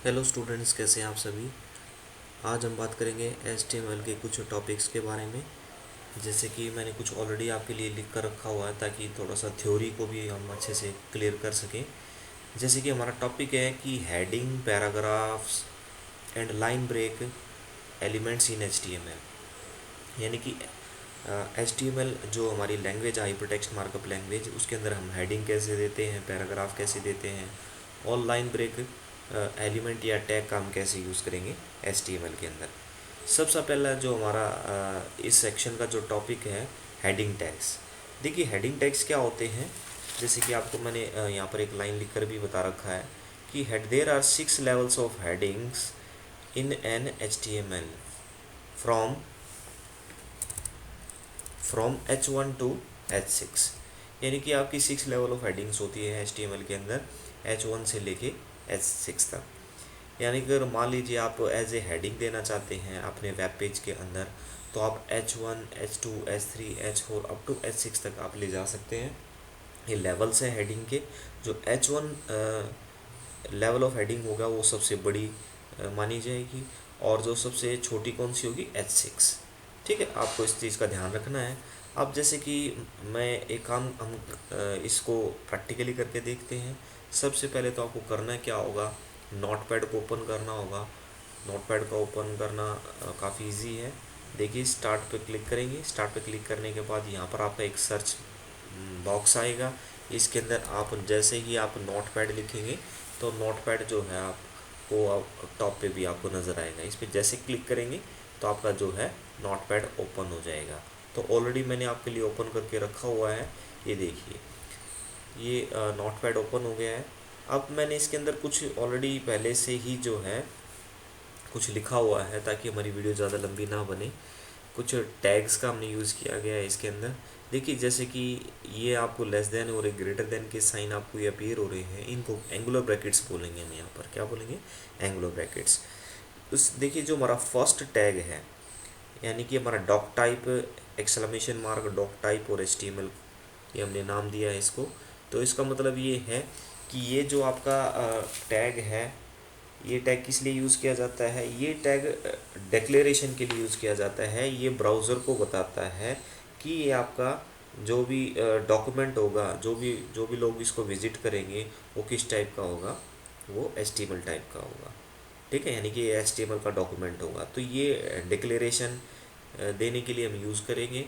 Hello students, कैसे हैं आप सभी। आज हम बात करेंगे HTML के कुछ टॉपिक्स के बारे में। जैसे कि मैंने कुछ ऑलरेडी आपके लिए लिख कर रखा हुआ है ताकि थोड़ा सा थ्योरी को भी हम अच्छे से क्लियर कर सकें। जैसे कि हमारा टॉपिक है कि heading, paragraphs and line break elements in HTML। यानी कि HTML जो हमारी लैंग्वेज है, हाइपरटेक्स्ट मार्कअप लैंग्वेज, उसके अंदर हम हेडिंग कैसे देते हैं, पैराग्राफ कैसे देते हैं और लाइन ब्रेक एलिमेंट या टैग का हम कैसे यूज़ करेंगे HTML के अंदर। सबसे पहला जो हमारा इस सेक्शन का जो टॉपिक है, हेडिंग टैग्स। देखिए हेडिंग टैग्स क्या होते हैं। जैसे कि आपको मैंने यहाँ पर एक लाइन लिखकर भी बता रखा है कि head there are 6 levels of headings in an HTML from H1 to H6। यानी कि आपकी 6 लेवल ऑफ हेडिंग्स होती है HTML के अंदर, H1 से लेके H6 तक। यानी कि अगर मान लीजिए आप एज ए हेडिंग देना चाहते हैं अपने वेब पेज के अंदर, तो आप H1, H2, H3, H4 up to H6 तक आप ले जा सकते हैं। ये लेवल्स हैं हेडिंग के। जो H1 लेवल ऑफ हेडिंग होगा वो सबसे बड़ी मानी जाएगी, और जो सबसे छोटी कौन सी होगी, H6। ठीक है, आपको इस चीज़ का ध्यान रखना है। अब जैसे कि मैं एक काम हम इसको प्रैक्टिकली करके देखते हैं। सबसे पहले तो आपको करना क्या होगा, नोटपैड को ओपन करना होगा। नोटपैड का ओपन करना काफ़ी इजी है। देखिए स्टार्ट पे क्लिक करेंगे। स्टार्ट पे क्लिक करने के बाद यहाँ पर आपका एक सर्च बॉक्स आएगा। इसके अंदर आप जैसे ही आप नोटपैड लिखेंगे तो नोटपैड जो है आपको टॉप पे भी आपको नज़र आएगा। इस पर जैसे क्लिक करेंगे तो आपका जो है नोटपैड ओपन हो जाएगा। तो ऑलरेडी मैंने आपके लिए ओपन करके रखा हुआ है। ये देखिए, ये नोटपैड ओपन हो गया है। अब मैंने इसके अंदर कुछ ऑलरेडी पहले से ही जो है कुछ लिखा हुआ है ताकि हमारी वीडियो ज़्यादा लंबी ना बने। कुछ टैग्स का हमने यूज़ किया गया है इसके अंदर। देखिए जैसे कि ये आपको लेस देन और एक ग्रेटर देन के साइन आपको ये अपीयर हो रहे हैं, इनको एंगुलर ब्रैकेट्स बोलेंगे हम यहाँ पर। क्या बोलेंगे, एंगुलर ब्रैकेट्स। उस देखिए जो हमारा फर्स्ट टैग है, यानी कि हमारा doc type, exclamation mark, doc type और HTML, ये हमने नाम दिया है इसको। तो इसका मतलब ये है कि ये जो आपका टैग है, ये टैग किस लिए यूज़ किया जाता है, ये टैग डिक्लेरेशन के लिए यूज़ किया जाता है। ये ब्राउज़र को बताता है कि ये आपका जो भी डॉक्यूमेंट होगा, जो भी लोग इसको विज़िट करेंगे वो किस टाइप का होगा, वो HTML टाइप का होगा। ठीक है, यानी कि ये HTML का डॉक्यूमेंट होगा। तो ये डिक्लेरेशन देने के लिए हम यूज़ करेंगे।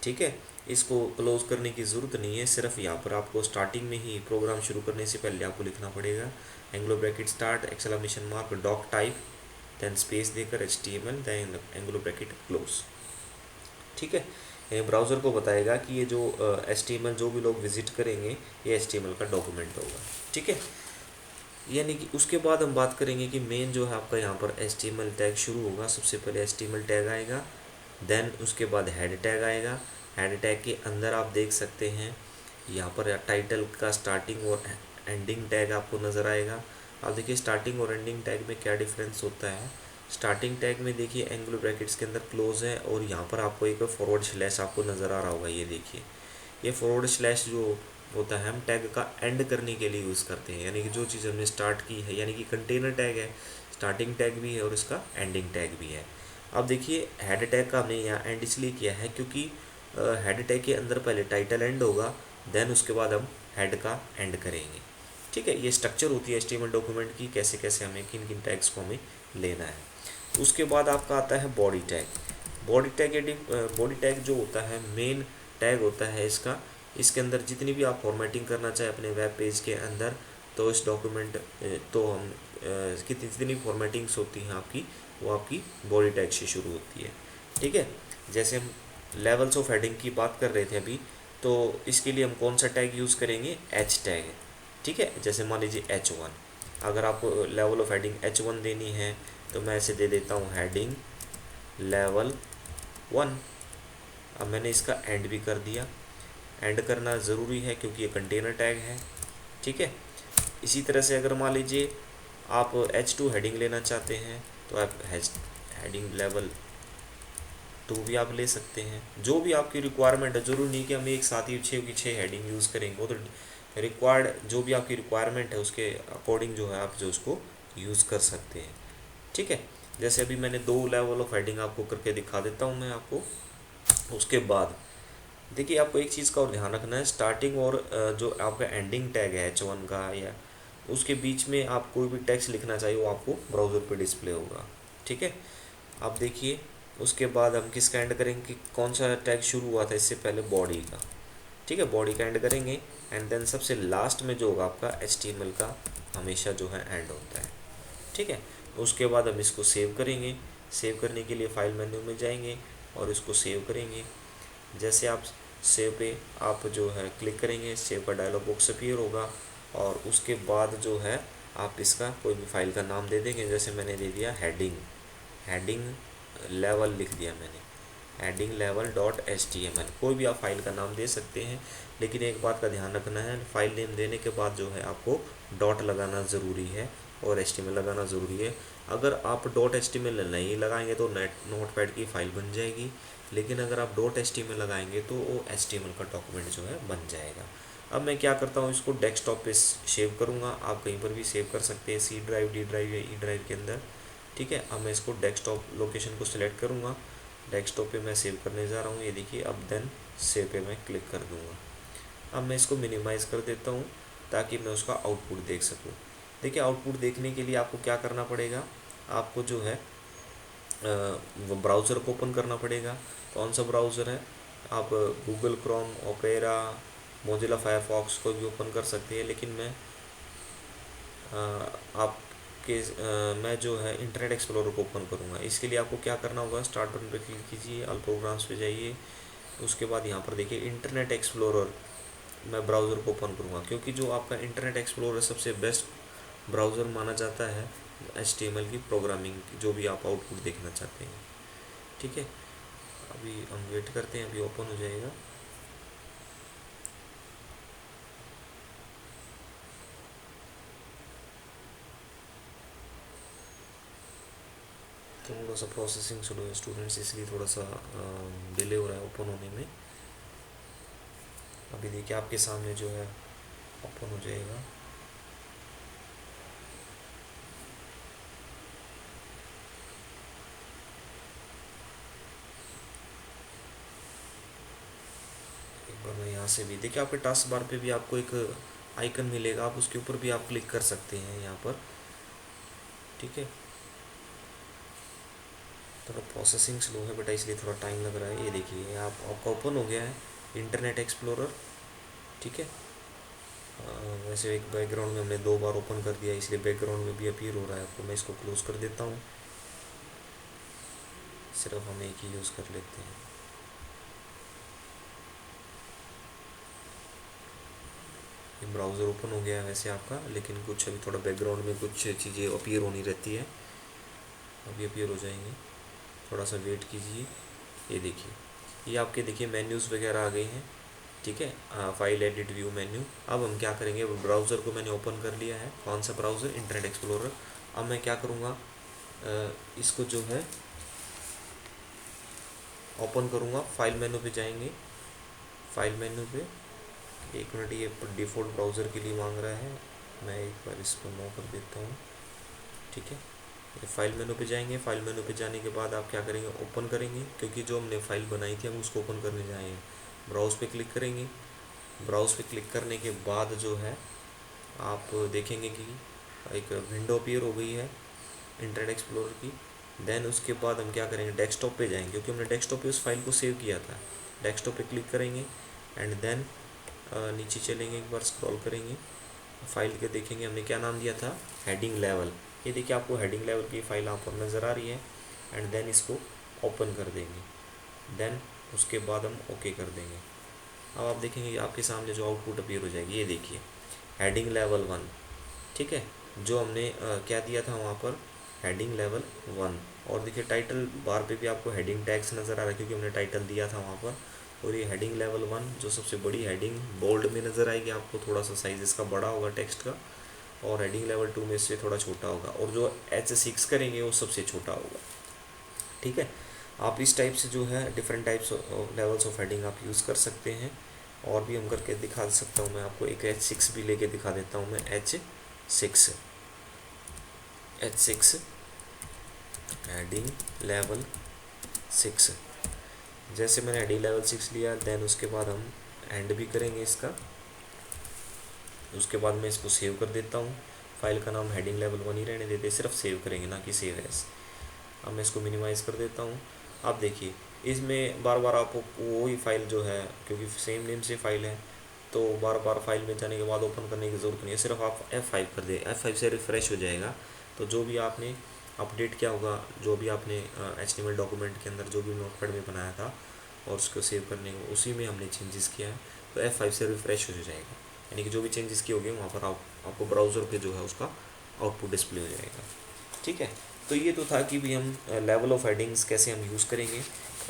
ठीक है, इसको क्लोज करने की ज़रूरत नहीं है। सिर्फ यहाँ पर आपको स्टार्टिंग में ही प्रोग्राम शुरू करने से पहले आपको लिखना पड़ेगा angular bracket start, exclamation mark, doc type, then space देकर HTML, then angular bracket close. ठीक है, ये ब्राउज़र को बताएगा कि ये जो HTML जो भी लोग विजिट करेंगे ये HTML का डॉक्यूमेंट होगा। ठीक है, यानी कि उसके बाद हम बात करेंगे कि मेन जो है आपका यहाँ पर HTML टैग शुरू होगा। सबसे पहले HTML टैग आएगा, देन उसके बाद हेड टैग आएगा। हेड टैग के अंदर आप देख सकते हैं यहाँ पर टाइटल का स्टार्टिंग और एंडिंग टैग आपको नज़र आएगा। आप देखिए स्टार्टिंग और एंडिंग टैग में क्या डिफरेंस होता है। स्टार्टिंग टैग में देखिए एंगुलर ब्रैकेट्स के अंदर क्लोज है, और यहाँ पर आपको एक फॉरवर्ड स्लैश आपको नज़र आ रहा होगा। ये देखिए, ये फॉरवर्ड स्लैश जो होता है हम टैग का एंड करने के लिए यूज़ करते हैं। यानी कि जो चीज़ हमने स्टार्ट की है, यानी कि कंटेनर टैग है, स्टार्टिंग टैग भी है और इसका एंडिंग टैग भी है। अब देखिए हेड टैग का हमने यहाँ एंड इसलिए किया है क्योंकि हेड टैग के अंदर पहले टाइटल एंड होगा, देन उसके बाद हम हेड का एंड करेंगे। ठीक है, ये स्ट्रक्चर होती है HTML डॉक्यूमेंट की, कैसे कैसे हमें किन किन टैग्स को हमें लेना है। उसके बाद आपका आता है बॉडी टैग। बॉडी टैग जो होता है मेन टैग होता है इसका। इसके अंदर जितनी भी आप फॉर्मेटिंग करना चाहें अपने वेब पेज के अंदर, तो इस डॉक्यूमेंट तो हम की जितनी फॉर्मेटिंग्स होती हैं आपकी, वो आपकी बॉडी टैग से शुरू होती है। ठीक है, जैसे हम लेवल्स ऑफ हेडिंग की बात कर रहे थे अभी, तो इसके लिए हम कौन सा टैग यूज़ करेंगे, H टैग। ठीक है, जैसे मान लीजिए H1, अगर आपको लेवल ऑफ हेडिंग H1 देनी है तो मैं ऐसे दे देता हूँ हेडिंग लेवल 1। अब मैंने इसका एंड भी कर दिया। एंड करना ज़रूरी है क्योंकि ये कंटेनर टैग है। ठीक है, इसी तरह से अगर मान लीजिए आप H2 हेडिंग लेना चाहते हैं तो आप हेडिंग लेवल 2 भी आप ले सकते हैं। जो भी आपकी रिक्वायरमेंट है, जरूरी नहीं कि हम एक साथ ही 6 की 6 हेडिंग यूज़ करेंगे। वो तो रिक्वायर्ड, जो भी आपकी रिक्वायरमेंट है उसके अकॉर्डिंग जो है आप जो उसको यूज़ कर सकते हैं। ठीक है, जैसे अभी मैंने 2 लेवल ऑफ हेडिंग आपको करके दिखा देता हूँ मैं आपको। उसके बाद देखिए आपको एक चीज़ का और ध्यान रखना है, स्टार्टिंग और जो आपका एंडिंग टैग है H1 का या उसके बीच में आप कोई भी टेक्स्ट लिखना चाहिए वो आपको ब्राउज़र पे डिस्प्ले होगा। ठीक है, आप देखिए उसके बाद हम किसका एंड करेंगे कि कौन सा टैग शुरू हुआ था इससे पहले, बॉडी का। ठीक है, बॉडी का एंड करेंगे एंड देन सबसे लास्ट में जो होगा आपका HTML का हमेशा जो है एंड होता है। ठीक है, उसके बाद हम इसको सेव करेंगे। सेव करने के लिए फाइल मेन्यू में जाएंगे और इसको सेव करेंगे। जैसे आप सेव पे आप जो है क्लिक करेंगे, सेव का डायलॉग बॉक्स अपीयर होगा और उसके बाद जो है आप इसका कोई भी फाइल का नाम दे देंगे। जैसे मैंने दे दिया हेडिंग लेवल लिख दिया मैंने, हेडिंग लेवल डॉट HTML। कोई भी आप फाइल का नाम दे सकते हैं, लेकिन एक बात का ध्यान रखना है, फाइल नेम देने के बाद जो है आपको डॉट लगाना ज़रूरी है और HTML लगाना ज़रूरी है। अगर आप डॉट HTML नहीं लगाएंगे तो नोटपैड की फ़ाइल बन जाएगी, लेकिन अगर आप डॉट HTML लगाएंगे तो वो HTML का डॉक्यूमेंट जो है बन जाएगा। अब मैं क्या करता हूँ, इसको डेस्कटॉप पे सेव करूँगा। आप कहीं पर भी सेव कर सकते हैं, C ड्राइव, D ड्राइव या E ड्राइव के अंदर। ठीक है, अब मैं इसको डेस्कटॉप लोकेशन को सिलेक्ट करूँगा, डेस्कटॉप पे मैं सेव करने जा रहा हूँ। ये देखिए, अब देन सेव पे मैं क्लिक कर दूँगा। अब मैं इसको मिनिमाइज़ कर देता हूँ ताकि मैं उसका आउटपुट देख सकूँ। देखिए, आउटपुट देखने के लिए आपको क्या करना पड़ेगा, आपको जो है ब्राउज़र को ओपन करना पड़ेगा। कौन सा ब्राउज़र है, आप Google Chrome, opera, Mozilla Firefox को भी ओपन कर सकते हैं, लेकिन मैं मैं जो है इंटरनेट एक्सप्लोरर को ओपन करूँगा। इसके लिए आपको क्या करना होगा, स्टार्ट बटन पर क्लिक कीजिए, ऑल प्रोग्राम्स पे जाइए। उसके बाद यहाँ पर देखिए इंटरनेट एक्सप्लोरर, मैं ब्राउज़र को ओपन करूँगा क्योंकि जो आपका इंटरनेट एक्सप्लोरर सबसे बेस्ट ब्राउज़र माना जाता है HTML की प्रोग्रामिंग, जो भी आप आउटपुट देखना चाहते हैं। ठीक है, अभी हम वेट करते हैं, अभी ओपन हो जाएगा। थोड़ा सा प्रोसेसिंग स्लो है स्टूडेंट्स, इसलिए थोड़ा सा डिले हो रहा है ओपन होने में। अभी देखिए आपके सामने जो है ओपन हो जाएगा। एक बार मैं यहाँ से भी देखिए, आपके टास्क बार पे भी आपको एक आइकन मिलेगा, आप उसके ऊपर भी आप क्लिक कर सकते हैं यहाँ पर। ठीक है, थोड़ा प्रोसेसिंग स्लो है बेटा, इसलिए थोड़ा टाइम लग रहा है। ये देखिए आपका ओपन हो गया है इंटरनेट एक्सप्लोरर। ठीक है, वैसे एक बैकग्राउंड में हमने 2 बार ओपन कर दिया, इसलिए बैकग्राउंड में भी अपीयर हो रहा है आपको। मैं इसको क्लोज कर देता हूँ, सिर्फ हम एक ही यूज़ कर लेते हैं। ये ब्राउज़र ओपन हो गया है वैसे आपका, लेकिन कुछ अभी थोड़ा बैकग्राउंड में कुछ चीज़ें अपीयर होनी रहती है, अभी अपीयर हो जाएंगे, थोड़ा सा वेट कीजिए। ये देखिए, ये आपके देखिए मेन्यूज़ वगैरह आ गए हैं। ठीक है, फाइल एडिट व्यू मेन्यू। अब हम क्या करेंगे, ब्राउज़र को मैंने ओपन कर लिया है, कौन सा ब्राउज़र, इंटरनेट एक्सप्लोरर। अब मैं क्या करूँगा, इसको जो है ओपन करूँगा, फाइल मेन्यू पे जाएंगे, फाइल मेन्यू पे, एक मिनट, ये डिफ़ॉल्ट ब्राउज़र के लिए मांग रहा है, मैं एक बार इसको नो कर देता हूँ। ठीक है, फाइल मेनू पे जाएंगे, फाइल मेनू पे जाने के बाद आप क्या करेंगे, ओपन करेंगे, क्योंकि जो हमने फाइल बनाई थी हम उसको ओपन करने जाएंगे। ब्राउज़ पे क्लिक करेंगे, ब्राउज़ पे क्लिक करने के बाद जो है आप देखेंगे कि एक विंडो अपीयर हो गई है इंटरनेट एक्सप्लोरर की। देन उसके बाद हम क्या करेंगे, डेस्कटॉप पे जाएंगे, क्योंकि हमने डेस्कटॉप पे उस फाइल को सेव किया था। डेस्कटॉप पे क्लिक करेंगे एंड देन नीचे चलेंगे, एक बार स्क्रॉल करेंगे, फाइल के देखेंगे हमने क्या नाम दिया था, हेडिंग लेवल। ये देखिए आपको हेडिंग लेवल की फ़ाइल आप पर नज़र आ रही है। एंड देन इसको ओपन कर देंगे, देन उसके बाद हम ओके कर देंगे। अब आप देखेंगे आपके सामने जो आउटपुट अपीयर हो जाएगी, ये देखिए हेडिंग लेवल 1। ठीक है, जो हमने क्या दिया था वहाँ पर, हेडिंग लेवल 1। और देखिए टाइटल बार पे भी आपको हेडिंग टैग्स नज़र आ रहा है, क्योंकि हमने टाइटल दिया था वहाँ पर। और ये हेडिंग लेवल 1 जो सबसे बड़ी हेडिंग बोल्ड में नज़र आएगी आपको, थोड़ा सा साइज़ इसका बड़ा होगा टेक्स्ट का, और हेडिंग लेवल 2 में इससे थोड़ा छोटा होगा, और जो H6 करेंगे वो सबसे छोटा होगा। ठीक है, आप इस टाइप से जो है different types levels of heading आप यूज़ कर सकते हैं। और भी हम करके दिखा सकता हूँ मैं आपको, एक H6 भी लेके दिखा देता हूँ मैं, H6। H6 heading level 6। जैसे मैंने हेडिंग लेवल 6 लिया, देन उसके बाद हम एंड भी करेंगे इसका। उसके बाद मैं इसको सेव कर देता हूँ। फाइल का नाम हेडिंग लेवल 1 ही रहने देते, सिर्फ सेव करेंगे ना कि सेव एज। अब मैं इसको मिनिमाइज़ कर देता हूँ। अब देखिए इसमें बार बार आपको वही फाइल जो है, क्योंकि सेम नेम से फाइल है, तो बार बार फाइल में जाने के बाद ओपन करने की ज़रूरत नहीं है। सिर्फ आप F5 कर दें, F5 से रिफ़्रेश हो जाएगा। तो जो भी आपने अपडेट किया होगा, जो भी आपने HTML डॉक्यूमेंट के अंदर जो भी नोटपैड में बनाया था और उसको सेव करने को, उसी में हमने चेंजेस किया है, तो F5 से रिफ़्रेश हो जाएगा। यानी कि जो भी चेंजेस किए होंगे वहाँ पर आपको ब्राउज़र पे जो है उसका आउटपुट डिस्प्ले हो जाएगा। ठीक है, तो ये तो था कि भी हम लेवल ऑफ हेडिंग्स कैसे हम यूज़ करेंगे।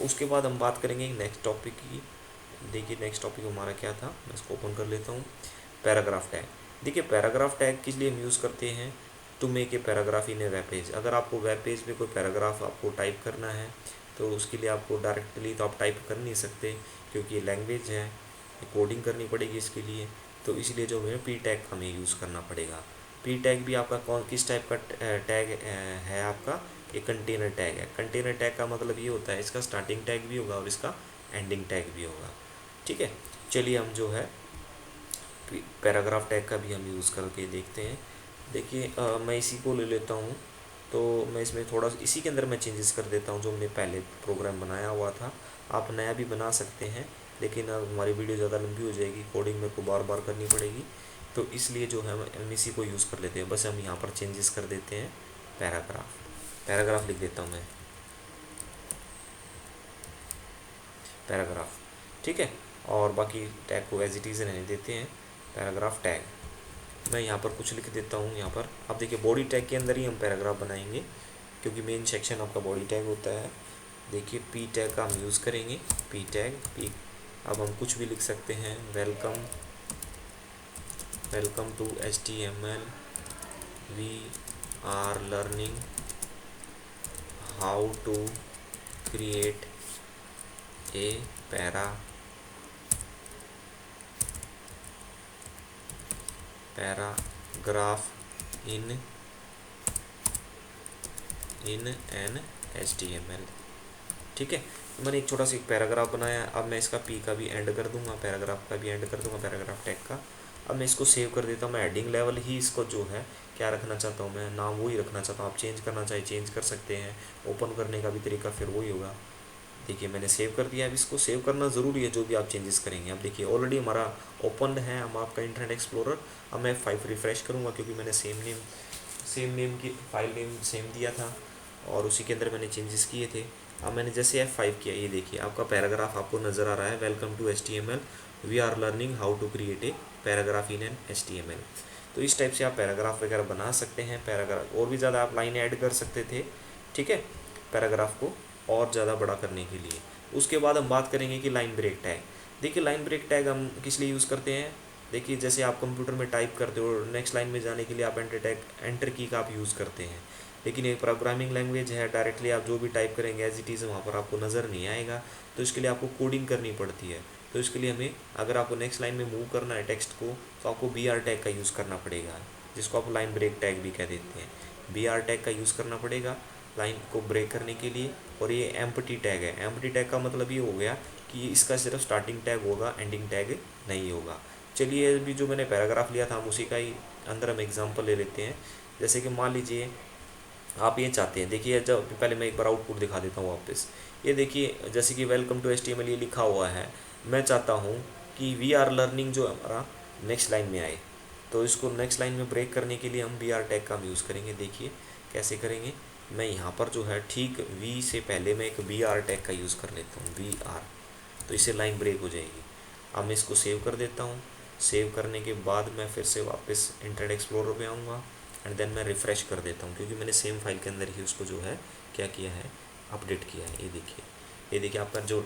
उसके बाद हम बात करेंगे नेक्स्ट टॉपिक की। देखिए नेक्स्ट टॉपिक हमारा क्या था, मैं इसको ओपन कर लेता हूँ। Paragraph tag. देखिए पैराग्राफ टैग किस लिए हम यूज़ करते हैं, to make a paragraph in a web page. अगर आपको वेब पेज पे कोई पैराग्राफ आपको टाइप करना है, तो उसके लिए आपको डायरेक्टली तो आप टाइप कर नहीं सकते, क्योंकि ये लैंग्वेज है, कोडिंग करनी पड़ेगी इसके लिए। तो इसलिए जो है पी टैग हमें यूज़ करना पड़ेगा। पी टैग भी आपका किस टाइप का टैग है आपका, एक कंटेनर टैग है। कंटेनर टैग का मतलब ये होता है, इसका स्टार्टिंग टैग भी होगा और इसका एंडिंग टैग भी होगा। ठीक है, चलिए हम जो है पैराग्राफ टैग का भी हम यूज़ करके देखते हैं। देखिए मैं इसी को ले लेता हूँ, तो मैं इसमें थोड़ा इसी के अंदर मैं चेंजेस कर देता हूँ जो हमने पहले प्रोग्राम बनाया हुआ था। आप नया भी बना सकते हैं, लेकिन अब हमारी वीडियो ज़्यादा लंबी हो जाएगी, कोडिंग मेरे को बार बार करनी पड़ेगी, तो इसलिए जो है हम इसी को यूज़ कर लेते हैं। बस हम यहाँ पर चेंजेस कर देते हैं पैराग्राफ लिख देता हूँ मैं, पैराग्राफ। ठीक है, और बाकी टैग को एज इट इज़ रहने देते हैं, पैराग्राफ टैग। मैं यहाँ पर कुछ लिख देता हूँ यहाँ पर। अब देखिए बॉडी टैग के अंदर ही हम पैराग्राफ बनाएंगे, क्योंकि मेन सेक्शन आपका बॉडी टैग होता है। देखिए पी टैग का हम यूज़ करेंगे, पी टैग पी। अब हम कुछ भी लिख सकते हैं, welcome to HTML, we are learning how to create a paragraph in an HTML। ठीक है, तो मैंने एक छोटा सा एक पैराग्राफ बनाया। अब मैं इसका पी का भी एंड कर दूंगा, पैराग्राफ का भी एंड कर दूंगा, पैराग्राफ टैग का। अब मैं इसको सेव कर देता हूँ। मैं हेडिंग लेवल ही इसको जो है क्या रखना चाहता हूँ, मैं नाम वही रखना चाहता हूँ। आप चेंज करना चाहे चेंज कर सकते हैं, ओपन करने का भी तरीका फिर वही होगा। देखिए मैंने सेव कर दिया। अब इसको सेव करना ज़रूरी है जो भी आप चेंजेस करेंगे। अब देखिए ऑलरेडी हमारा ओपन है हम आपका इंटरनेट एक्सप्लोरर। अब मैं 5 रिफ़्रेश करूँगा, क्योंकि मैंने सेम नेम की फाइल नेम सेम दिया था और उसी के अंदर मैंने चेंजेस किए थे। अब मैंने जैसे F5 किया, ये देखिए आपका पैराग्राफ आपको नज़र आ रहा है, welcome to HTML, we are learning how to create a paragraph in an HTML। तो इस टाइप से आप पैराग्राफ वगैरह बना सकते हैं। पैराग्राफ और भी ज़्यादा आप लाइनें ऐड कर सकते थे। ठीक है, पैराग्राफ को और ज़्यादा बड़ा करने के लिए। उसके बाद हम बात करेंगे कि लाइन ब्रेक टैग। देखिए लाइन ब्रेक टैग हम किस लिए यूज़ करते हैं। देखिए जैसे आप कंप्यूटर में टाइप करते हो, नेक्स्ट लाइन में जाने के लिए आप एंटर की का आप यूज़ करते हैं, लेकिन एक प्रोग्रामिंग लैंग्वेज है, डायरेक्टली आप जो भी टाइप करेंगे एज इट इज़ वहाँ पर आपको नज़र नहीं आएगा। तो इसके लिए आपको कोडिंग करनी पड़ती है। तो इसके लिए हमें, अगर आपको नेक्स्ट लाइन में मूव करना है टेक्स्ट को, तो आपको BR टैग का यूज़ करना पड़ेगा, जिसको आप लाइन ब्रेक टैग भी कह देते हैं। BR टैग का यूज़ करना पड़ेगा लाइन को ब्रेक करने के लिए। और ये एम्प्टी टैग है। एम्प्टी टैग का मतलब ये हो गया कि इसका सिर्फ स्टार्टिंग टैग होगा, एंडिंग टैग नहीं होगा। चलिए अभी जो मैंने पैराग्राफ लिया था हम उसी का ही अंदर हम एग्जांपल ले लेते हैं। जैसे कि मान लीजिए आप ये चाहते हैं, देखिए जब पहले मैं एक बार आउटपुट दिखा देता हूँ वापस। ये देखिए जैसे कि वेलकम टू HTML ये लिखा हुआ है, मैं चाहता हूँ कि वी आर लर्निंग जो हमारा नेक्स्ट लाइन में आए। तो इसको नेक्स्ट लाइन में ब्रेक करने के लिए हम BR टैग का हम यूज़ करेंगे। देखिए कैसे करेंगे, मैं यहाँ पर जो है ठीक V से पहले मैं एक BR टैग का यूज़ कर लेता हूँ, BR, तो इससे लाइन ब्रेक हो जाएगी। अब मैं इसको सेव कर देता हूँ। सेव करने के बाद मैं फिर से वापस इंटरनेट एक्सप्लोरर पे आऊँगा एंड देन मैं रिफ़्रेश कर देता हूँ, क्योंकि मैंने सेम फाइल के अंदर ही उसको जो है क्या किया है, अपडेट किया है। ये देखिए आपका जो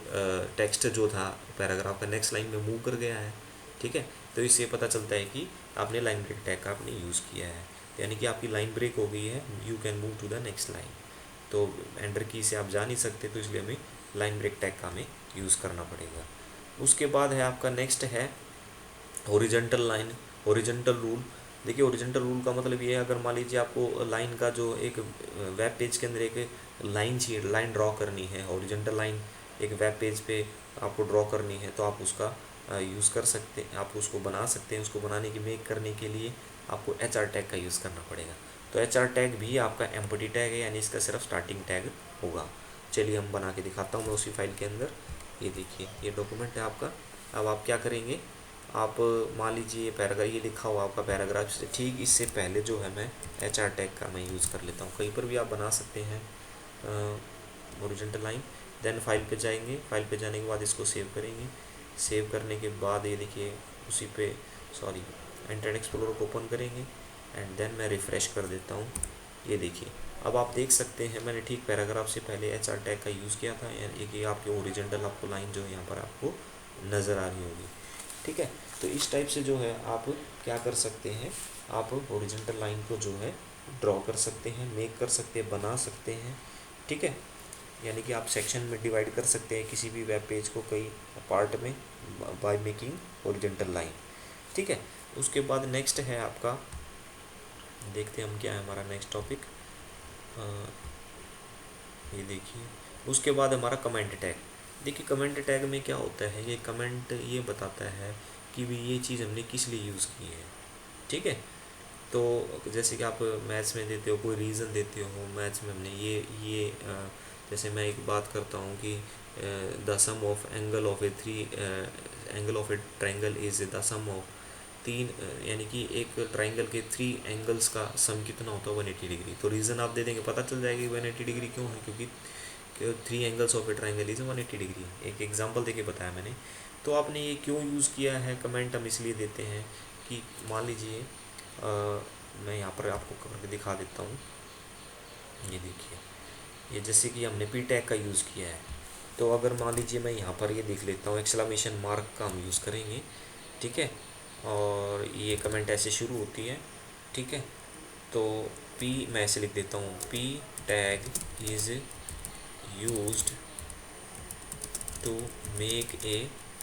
टेक्स्ट जो था पैराग्राफ का नेक्स्ट लाइन में मूव कर गया है। ठीक है, तो इससे पता चलता है कि आपने लाइन ब्रेक टैग का आपने यूज़ किया है, यानी कि आपकी लाइन ब्रेक हो गई है, you can move to the next line. तो एंटर की से आप जा नहीं सकते, तो इसलिए हमें लाइन ब्रेक टैग का हमें यूज़ करना पड़ेगा। उसके बाद है आपका नेक्स्ट है हॉरिजॉन्टल लाइन, हॉरिजॉन्टल रूल। देखिए ओरिजेंटल रूल का मतलब ये है, अगर मान लीजिए आपको लाइन का जो एक वेब पेज के अंदर एक लाइन चाहिए, लाइन ड्रॉ करनी है, ओरिजेंटल लाइन एक वेब पेज पे आपको ड्रॉ करनी है, तो आप उसका यूज़ कर सकते हैं, आप उसको बना सकते हैं। उसको बनाने की मेक करने के लिए आपको एच आर टैग का यूज़ करना पड़ेगा। तो एच आर टैग भी आपका एम्प्टी टैग है, यानी इसका सिर्फ स्टार्टिंग टैग होगा। चलिए हम बना के दिखाता हूँ मैं उसी फाइल के अंदर। ये देखिए ये डॉक्यूमेंट है आपका। अब आप क्या करेंगे, आप मान लीजिए पैराग्राफ ये लिखा हुआ आपका पैराग्राफ से ठीक इससे पहले जो है मैं एच आर टैग का मैं यूज़ कर लेता हूँ। कहीं पर भी आप बना सकते हैं ओरिजेंटल लाइन। देन फाइल पे जाएंगे, फाइल पे जाने के बाद इसको सेव करेंगे। सेव करने के बाद ये देखिए उसी पे इंटरनेट एक्सप्लोरर को ओपन करेंगे एंड देन मैं रिफ़्रेश कर देता हूँ। ये देखिए अब आप देख सकते हैं मैंने ठीक पैराग्राफ से पहले एच आर टैग का यूज़ किया था। एक ये आपके ओरिजिनल आपको लाइन जो है यहाँ पर आपको नज़र आ रही होगी। ठीक है, तो इस टाइप से जो है आप क्या कर सकते हैं, आप ओरिजिनल लाइन को जो है ड्रॉ कर सकते हैं, मेक कर सकते हैं, बना सकते हैं। ठीक है, यानी कि आप सेक्शन में डिवाइड कर सकते हैं किसी भी वेब पेज को कई पार्ट में बाय मेकिंग ओरिजेंटल लाइन। ठीक है, उसके बाद नेक्स्ट है आपका, देखते हैं हम क्या है हमारा नेक्स्ट टॉपिक। ये देखिए उसके बाद हमारा कमेंट टैग। देखिए कमेंट टैग में क्या होता है, ये कमेंट ये बताता है कि भी ये चीज़ हमने किस लिए यूज़ की है। ठीक है, तो जैसे कि आप मैथ्स में देते हो, कोई रीज़न देते हो, मैथ्स में हमने ये जैसे मैं एक बात करता हूँ कि the sum of angle of a three angle of a triangle is the sum of तीन यानी कि एक ट्रायंगल के 3 एंगल्स का सम कितना होता है 180 डिग्री। तो रीज़न आप दे देंगे, पता चल जाएगा 180 डिग्री क्यों है, क्योंकि 3 angles of a triangle is 180 degree. एक एग्जांपल देके बताया मैंने। तो आपने ये क्यों यूज़ किया है कमेंट, हम इसलिए देते हैं कि मान लीजिए मैं यहाँ पर आपको करके दिखा देता हूँ। ये देखिए ये जैसे कि हमने पी टैग का यूज़ किया है, तो अगर मान लीजिए मैं यहाँ पर ये देख लेता हूँ एक्सक्लेमेशन मार्क का हम यूज़ करेंगे। ठीक है, और ये कमेंट ऐसे शुरू होती है। ठीक है, तो पी मैं ऐसे लिख देता हूँ, P tag is used to make a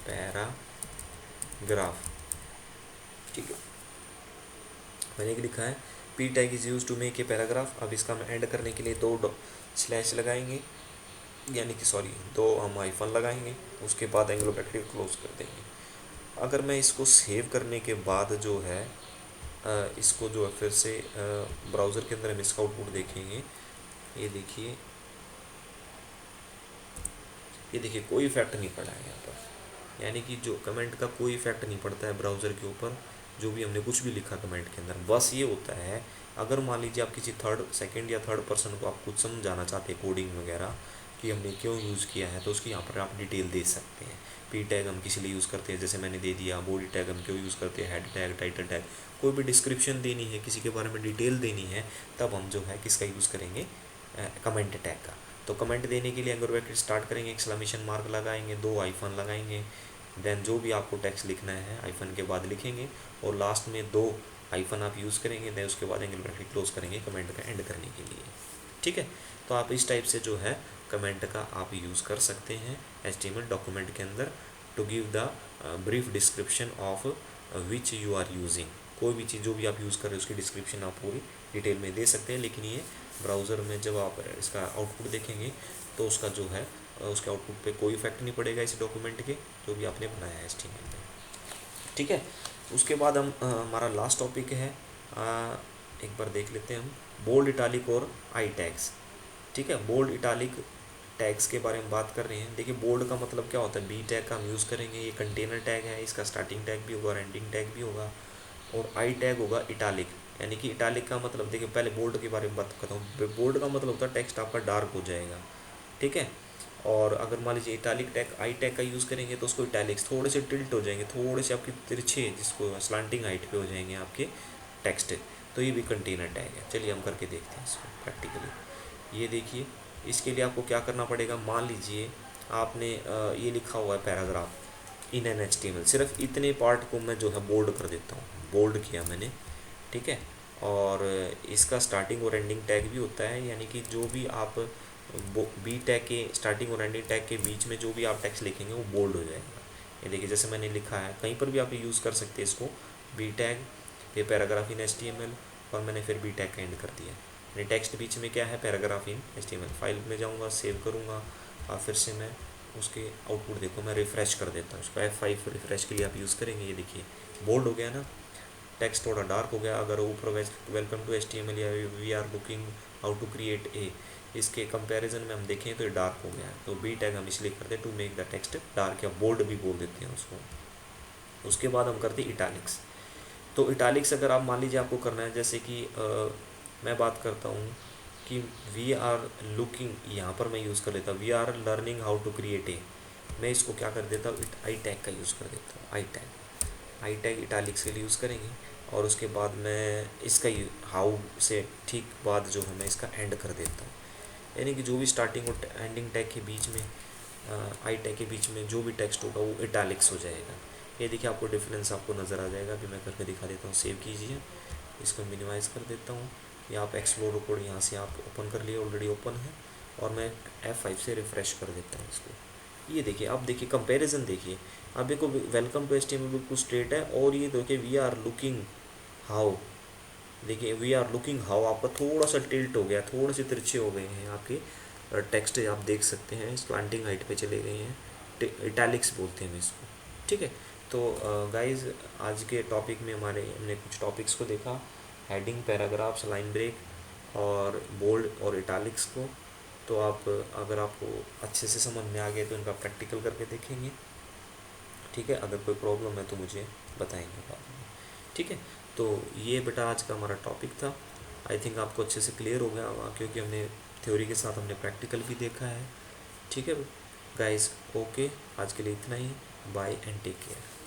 paragraph. ठीक है, मैंने एक लिखा है P tag is use to make a paragraph. अब इसका हम एंड करने के लिए 2 स्लैश लगाएंगे, यानी कि 2 हम आइफन लगाएंगे, उसके बाद एंगल ब्रैकेट क्लोज कर देंगे। अगर मैं इसको सेव करने के बाद जो है इसको जो है फिर से ब्राउज़र के अंदर हम इसका आउटपुट देखेंगे। ये देखिए कोई इफेक्ट नहीं पड़ा है यहाँ पर, यानी कि जो कमेंट का कोई इफेक्ट नहीं पड़ता है ब्राउज़र के ऊपर। जो भी हमने कुछ भी लिखा कमेंट के अंदर, बस ये होता है अगर मान लीजिए आप किसी सेकंड या थर्ड पर्सन को आप कुछ समझाना चाहते हैं कोडिंग वगैरह कि हमने क्यों यूज़ किया है, तो उसकी यहाँ पर आप डिटेल दे सकते हैं। पी टैग हम किस लिए यूज़ करते हैं, जैसे मैंने दे दिया। बॉडी टैग हम क्यों यूज़ करते हैं, हेड टैग, टाइटल टैग, कोई भी डिस्क्रिप्शन देनी है, किसी के बारे में डिटेल देनी है, तब हम जो है किसका यूज़ करेंगे, कमेंट टैग का। तो कमेंट देने के लिए एंगल ब्रैकेट स्टार्ट करेंगे, एक्सक्लेमेशन मार्क लगाएंगे, 2 आइफन लगाएंगे, देन जो भी आपको टेक्स्ट लिखना है आइफन के बाद लिखेंगे, और लास्ट में 2 आइफन आप यूज़ करेंगे, देन उसके बाद एंगल ब्रैकेट क्लोज करेंगे कमेंट का एंड करने के लिए। ठीक है, तो आप इस टाइप से जो है कमेंट का आप यूज़ कर सकते हैं HTML डॉक्यूमेंट के अंदर to give the brief description of which you are using. कोई भी चीज़ जो भी आप यूज़ कर रहे हो उसकी डिस्क्रिप्शन आप पूरी डिटेल में दे सकते हैं, लेकिन ये ब्राउज़र में जब आप इसका आउटपुट देखेंगे तो उसका जो है उसके आउटपुट पे कोई इफेक्ट नहीं पड़ेगा इस डॉक्यूमेंट के जो भी आपने बनाया है HTML में। ठीक है, उसके बाद हम हमारा लास्ट टॉपिक है, एक बार देख लेते हैं हम, बोल्ड, इटालिक और आई टैग्स। ठीक है, बोल्ड इटालिक टैग्स के बारे में बात कर रहे हैं। देखिए बोल्ड का मतलब क्या होता है, बी टैग का हम यूज़ करेंगे, ये कंटेनर टैग है, इसका स्टार्टिंग टैग भी होगा और एंडिंग टैग भी होगा। और आई टैग होगा इटालिक, यानी कि इटालिक का मतलब, देखिए पहले बोल्ड के बारे में बात करता हूँ। बोल्ड का मतलब होता है टेक्स्ट आपका डार्क हो जाएगा। ठीक है, और अगर मान लीजिए इटालिक टैग आई टैग का यूज़ करेंगे तो उसको इटैलिक्स थोड़े से टिल्ट हो जाएंगे, थोड़े से आपके तिरछे, जिसको स्लांटिंग हाइट पे हो जाएंगे आपके टेक्स्ट। तो ये भी कंटेनर टैग है। चलिए हम करके देखते हैं इसको प्रैक्टिकली। ये देखिए इसके लिए आपको क्या करना पड़ेगा, मान लीजिए आपने ये लिखा हुआ है पैराग्राफ इन एन HTML, सिर्फ इतने पार्ट को मैं जो है बोल्ड कर देता हूँ, बोल्ड किया मैंने। ठीक है, और इसका स्टार्टिंग और एंडिंग टैग भी होता है, यानी कि जो भी आप बी टैग के स्टार्टिंग और एंडिंग टैग के बीच में जो भी आप टेक्स्ट लिखेंगे वो बोल्ड हो जाएगा। ये देखिए जैसे मैंने लिखा है, कहीं पर भी आप यूज़ कर सकते हैं इसको, बी टैग फिर पैराग्राफ इन HTML, और मैंने फिर बी टैग एंड कर दिया। यानी टेक्स्ट बीच में क्या है, पैराग्राफ इन HTML। फाइल में जाऊँगा, सेव करूँगा, और फिर से मैं उसके आउटपुट देखो, मैं रिफ़्रेश कर देता हूँ उसको। F5 रिफ़्रेश के लिए आप यूज़ करेंगे। ये देखिए बोल्ड हो गया ना, टेक्स्ट थोड़ा डार्क हो गया। अगर ऊपर वेलकम टू HTML या we are looking how to create a, इसके कंपैरिजन में हम देखें तो ये डार्क हो गया है। तो बी टैग हम इसलिए करते हैं to make the text dark, या बोल्ड भी बोल देते हैं उसको। उसके बाद हम करते हैं इटैलिक्स। तो इटैलिक्स अगर आप मान लीजिए आपको करना है, जैसे कि मैं बात करता हूँ कि वी आर लुकिंग, यहाँ पर मैं यूज़ कर लेता हूँ we are learning how to create a, मैं इसको क्या कर देता हूँ, आई टैग का यूज़ कर देता हूँ। आई टैग इटैलिक्स के लिए यूज़ करेंगे, और उसके बाद मैं इसका हाउ से ठीक बाद जो है मैं इसका एंड कर देता हूँ। यानी कि जो भी स्टार्टिंग और एंडिंग टैग के बीच में, आई टैग के बीच में जो भी टेक्स्ट होगा वो इटैलिक्स हो जाएगा। ये देखिए आपको डिफरेंस आपको नज़र आ जाएगा। अभी मैं करके दिखा देता हूँ। सेव कीजिए, इसको मिनिमाइज़ कर देता हूँ, या आप एक्सप्लोर कोड यहाँ से आप ओपन कर लिए, ऑलरेडी ओपन है, और मैं F5 से रिफ़्रेश कर देता हूँ इसको। ये देखिए, आप देखिए कंपैरिजन देखिए। अब देखो वेलकम टू HTML बिल्कुल स्ट्रेट है, और ये देखिए वी आर लुकिंग हाउ, देखिए वी आर लुकिंग हाउ आपका थोड़ा सा टिल्ट हो गया, थोड़े से तिरछे हो गए हैं आपके टेक्स्ट, आप देख सकते हैं स्लैंटिंग हाइट पे चले गए हैं। इटैलिक्स बोलते हैं इसको, ठीक है। तो गाइस आज के टॉपिक में हमने कुछ टॉपिक्स को देखा, हेडिंग, पैराग्राफ्स, लाइन ब्रेक और बोल्ड और इटैलिक्स को। तो आप अगर आपको अच्छे से समझ में आ गए तो इनका प्रैक्टिकल करके देखेंगे, ठीक है। अगर कोई प्रॉब्लम है तो मुझे बताएंगे बाद में, ठीक है। तो ये बेटा आज का हमारा टॉपिक था। आई थिंक आपको अच्छे से क्लियर हो गया होगा, क्योंकि हमने थ्योरी के साथ हमने प्रैक्टिकल भी देखा है, ठीक है गाइस। ओके, आज के लिए इतना ही। Bye and take care.